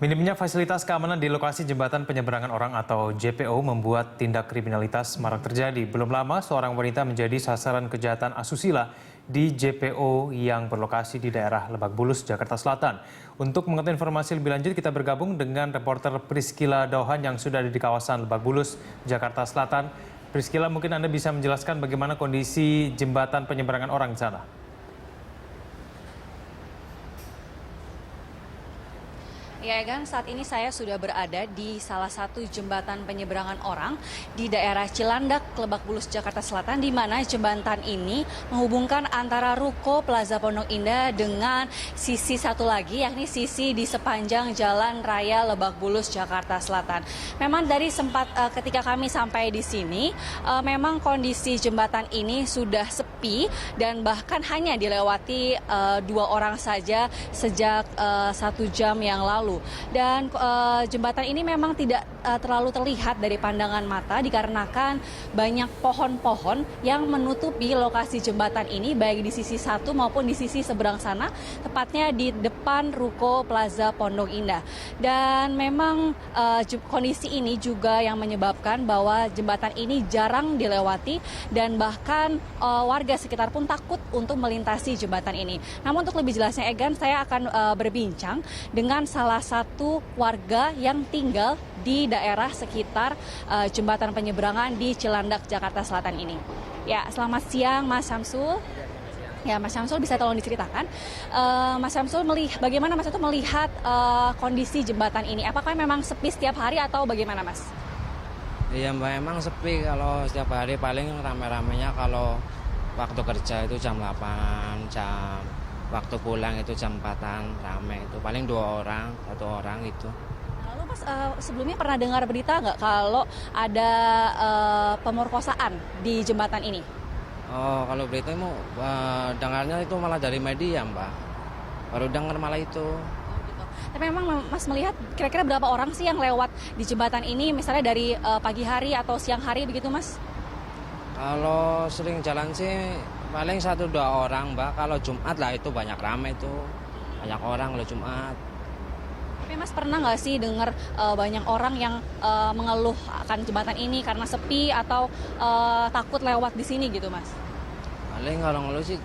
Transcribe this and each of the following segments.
Minimnya fasilitas keamanan di lokasi jembatan penyeberangan orang atau JPO membuat tindak kriminalitas marak terjadi. Belum lama seorang wanita menjadi sasaran kejahatan asusila di JPO yang berlokasi di daerah Lebak Bulus, Jakarta Selatan. Untuk mengetahui informasi lebih lanjut, kita bergabung dengan reporter Priscila Dauhan yang sudah ada di kawasan Lebak Bulus, Jakarta Selatan. Priscila, mungkin Anda bisa menjelaskan bagaimana kondisi jembatan penyeberangan orang di sana? Ya, Egan, saat ini saya sudah berada di salah satu jembatan penyeberangan orang di daerah Cilandak, Lebak Bulus, Jakarta Selatan, di mana jembatan ini menghubungkan antara Ruko Plaza Pondok Indah dengan sisi satu lagi, yakni sisi di sepanjang Jalan Raya Lebak Bulus, Jakarta Selatan. Memang dari ketika kami sampai di sini, memang kondisi jembatan ini sudah sepi dan bahkan hanya dilewati 2 orang saja sejak 1 jam yang lalu. Dan jembatan ini memang tidak terlalu terlihat dari pandangan mata dikarenakan banyak pohon-pohon yang menutupi lokasi jembatan ini baik di sisi satu maupun di sisi seberang sana, tepatnya di depan Ruko Plaza Pondok Indah. Dan memang kondisi ini juga yang menyebabkan bahwa jembatan ini jarang dilewati dan bahkan warga sekitar pun takut untuk melintasi jembatan ini. Namun untuk lebih jelasnya, Egan, saya akan berbincang dengan salah satu warga yang tinggal di daerah sekitar jembatan penyeberangan di Cilandak, Jakarta Selatan ini. Ya, selamat siang Mas Syamsul. Ya, Mas Syamsul, bisa tolong diceritakan, Mas Syamsul bagaimana Mas itu melihat kondisi jembatan ini? Apakah memang sepi setiap hari atau bagaimana, Mas? Iya Mbak, emang sepi kalau setiap hari, paling rame-ramenya kalau waktu kerja itu jam 8, waktu pulang itu jam 4-an rame, itu paling 2 orang, 1 orang itu. Lalu Mas, sebelumnya pernah dengar berita nggak kalau ada pemerkosaan di jembatan ini? Oh, kalau berita itu dengarnya itu malah dari media Mbak, baru dengar malah itu. Oh, gitu. Tapi memang Mas melihat kira-kira berapa orang sih yang lewat di jembatan ini, misalnya dari pagi hari atau siang hari begitu, Mas? Kalau sering jalan sih paling 1-2 orang Mbak. Kalau Jumat lah itu banyak ramai itu, banyak orang kalau Jumat. Tapi Mas pernah nggak sih dengar banyak orang yang mengeluh akan jembatan ini karena sepi atau takut lewat di sini gitu, Mas? Paling kalau ngeluh sih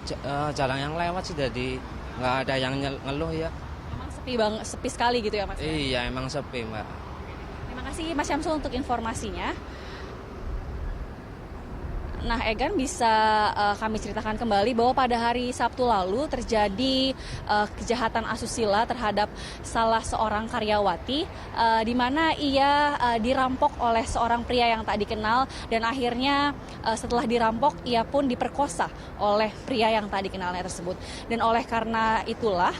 jarang yang lewat sih, jadi nggak ada yang ngeluh ya. Memang sepi sekali gitu ya, Mas? Iya, emang sepi Mbak. Terima kasih Mas Syamsul untuk informasinya. Nah, Egan, bisa kami ceritakan kembali bahwa pada hari Sabtu lalu terjadi kejahatan asusila terhadap salah seorang karyawati, di mana ia dirampok oleh seorang pria yang tak dikenal, dan akhirnya setelah dirampok ia pun diperkosa oleh pria yang tak dikenalnya tersebut. Dan oleh karena itulah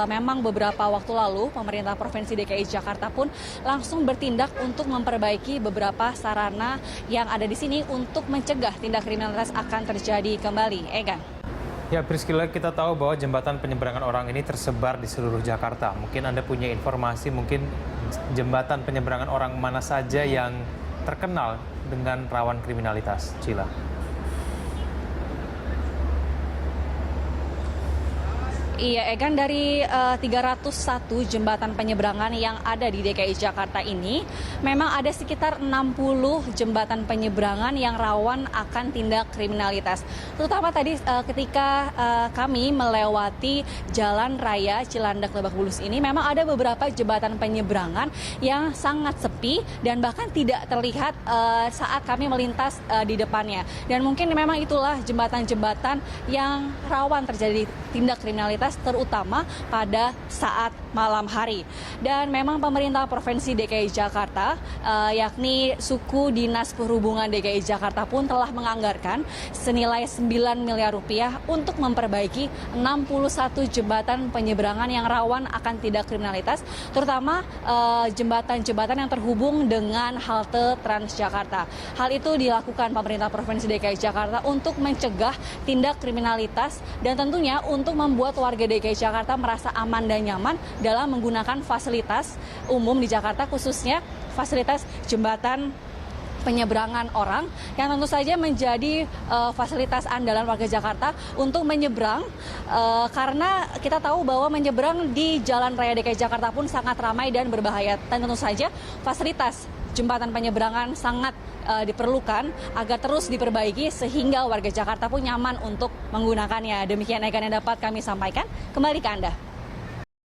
memang beberapa waktu lalu pemerintah Provinsi DKI Jakarta pun langsung bertindak untuk memperbaiki beberapa sarana yang ada di sini untuk mencegah tindak kriminalitas akan terjadi kembali. Egan. Ya, Priscila, kita tahu bahwa jembatan penyeberangan orang ini tersebar di seluruh Jakarta. Mungkin Anda punya informasi, mungkin jembatan penyeberangan orang mana saja yang terkenal dengan rawan kriminalitas, Cila? Iya, Egan, dari 301 jembatan penyeberangan yang ada di DKI Jakarta ini, memang ada sekitar 60 jembatan penyeberangan yang rawan akan tindak kriminalitas. Terutama tadi ketika kami melewati Jalan Raya Cilandak Lebak Bulus ini, memang ada beberapa jembatan penyeberangan yang sangat sepi dan bahkan tidak terlihat saat kami melintas di depannya. Dan mungkin memang itulah jembatan-jembatan yang rawan terjadi tindak kriminalitas, terutama pada saat malam hari. Dan memang pemerintah Provinsi DKI Jakarta, yakni Suku Dinas Perhubungan DKI Jakarta pun telah menganggarkan senilai 9 miliar rupiah untuk memperbaiki 61 jembatan penyeberangan yang rawan akan tindak kriminalitas, terutama jembatan-jembatan yang terhubung dengan halte Transjakarta. Hal itu dilakukan pemerintah Provinsi DKI Jakarta untuk mencegah tindak kriminalitas dan tentunya untuk membuat warga DKI Jakarta merasa aman dan nyaman dalam menggunakan fasilitas umum di Jakarta, khususnya fasilitas jembatan penyeberangan orang yang tentu saja menjadi fasilitas andalan warga Jakarta untuk menyeberang karena kita tahu bahwa menyeberang di Jalan Raya DKI Jakarta pun sangat ramai dan berbahaya. Dan tentu saja fasilitas jembatan penyeberangan sangat diperlukan agar terus diperbaiki sehingga warga Jakarta pun nyaman untuk menggunakannya. Demikian yang dapat kami sampaikan. Kembali ke Anda.